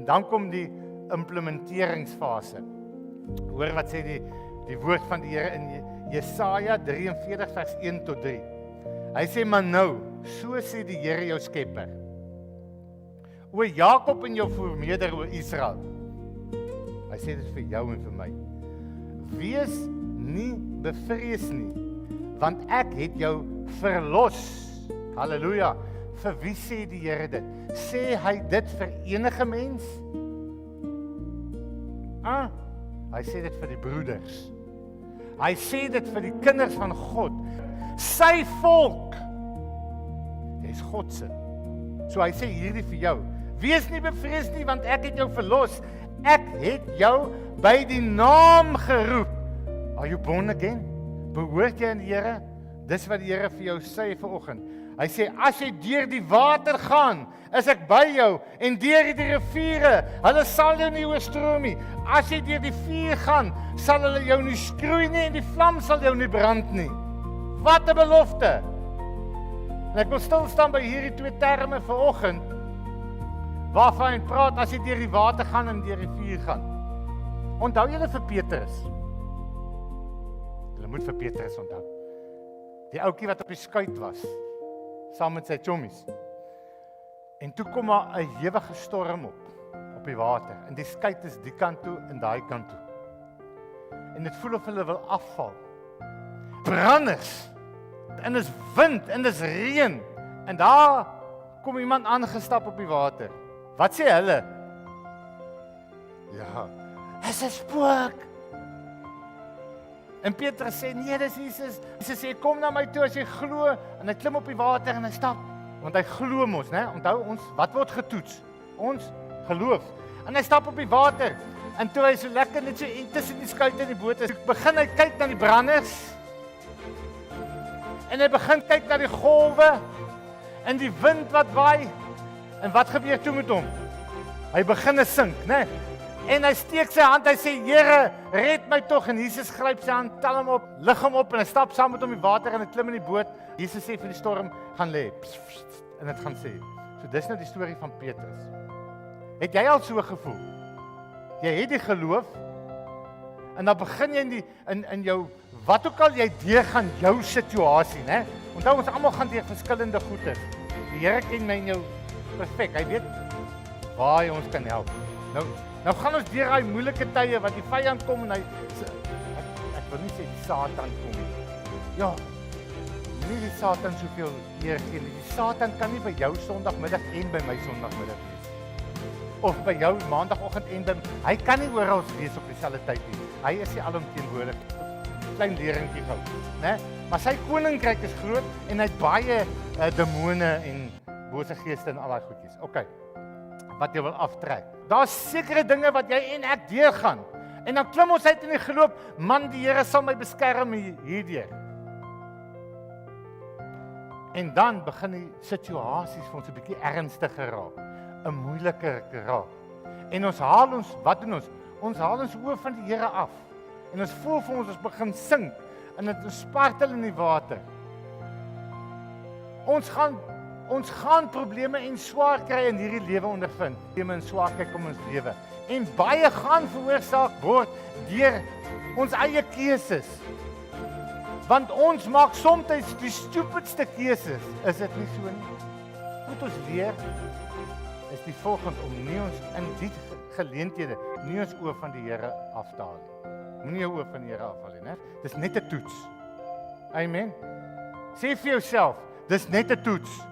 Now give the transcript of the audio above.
En dan kom die implementeringsfase. Hoor wat sê die woord van die Here in Jesaja 43 vers 1 tot 3. Hy sê, maar nou, so sê die Here jou skepper. O Jakob en jou voormeder, o Israel. Hy sê dit vir jou en vir my. Wees nie bevrees nie, want ek het jou verlos. Halleluja. Vir wie sê die Here dit? Sê hy dit vir enige mens? Hy sê dit vir die broeders. Hy sê dit vir die kinders van God. Sy volk. Jy is God se. So hy sê hierdie vir jou. Wees nie bevrees nie, want ek het jou verlos. Ek het jou by die naam geroep. Are you born again? Behoort jy aan die Here? Dis wat die Here vir jou sê vanoggend. Hy sê, as jy deur die water gaan, is ek by jou, en deur die riviere, hulle sal jou nie oorstroom nie. As jy deur die vuur gaan, sal hulle jou nie skroei nie, en die vlam sal jou nie brand nie. Wat 'n belofte! En ek wil stil staan by hierdie twee terme vanoggend, waarvan hy praat as jy deur die water gaan en deur die vuur gaan. Onthou julle vir Petrus? Julle moet vir Petrus onthou. Die ouetjie wat op die skuit was, saam met sy chommies. En toe kom daar 'n ewige storm op die water. En die skuit is die kant toe en daai kant toe. En dit voel of hulle wil afval. Branders. En dis wind en dis reën. En daar kom iemand aangestap op die water. Wat sê hulle? Ja, is 'n spook. En Petrus sê, nee, dis Jesus. Jesus sê, kom na my toe as jy glo. En hy klim op die water en hy stap. Want hy glo mos, né? Onthou ons, wat word getoets? Ons geloof. En hy stap op die water. En toe hy so lekker net so tussen die skuit en die boot is, begin hy kyk na die branders. En hy begin kyk na die golwe en die wind wat waai. En wat gebeur toe met hom? Hy begin sink, né? En hy steek sy hand, hy sê, Here, red my tog. En Jesus gryp sy hand, tel hom op, lig hom op en hy stap saam met hom in die water en hy klim in die boot. Jesus sê vir die storm, gaan lê. En dit gaan sê. So dis nou die storie van Petrus. Het jy al so gevoel? Jy het die geloof en dan begin jy in jou wat ook al jy deurgaan jou situasie, né? Onthou ons almal gaan deur verskillende goeie. Die Here ken my en jou perfek. Hy weet waar hy ons kan help. Nou gaan ons deur daai moeilike tye wat die vyand kom en ek wil nie sê die Satan kom nie. Ja. Nie die Satan soveel eer gee nie. Die Satan kan nie by jou Sondagmiddag en by my Sondagmiddag wees. Of by jou Maandagoggend en by hy kan nie oral wees op dieselfde tyd nie. Hy is nie alomteenwoordig. Klein leerentjie gou, né? Maar sy koninkryk is groot en hy het baie demone en bose geeste en al daai goedjies. Okay. Wat jy wil aftrek. Daar's sekere dinge wat jy en ek deurgaan. En dan klim ons uit in die geloof, man, die Here sal my beskerm hierdeur. En dan begin die situasies vir ons 'n bietjie ernstiger raak, 'n moeiliker raak. En wat doen ons? Ons haal ons oë van die Here af. En ons voel vir ons begin sink en dit spartel in die water. Ons gaan probleme en swaar kry in hierdie lewe ondervind. Probleme en swaarkry kom ons lewe. En baie gaan veroorsaak word deur ons eie keuses. Want ons maak soms die stupidste keuses. Is dit nie so nie? Moet ons leer is die volgende om nie ons in die geleenthede nie ons oë van die Here af te haal nie. Moenie jou oë van die Here afhaal nie, né? Dis net 'n toets. Amen. Sê vir jouself, dis net 'n toets.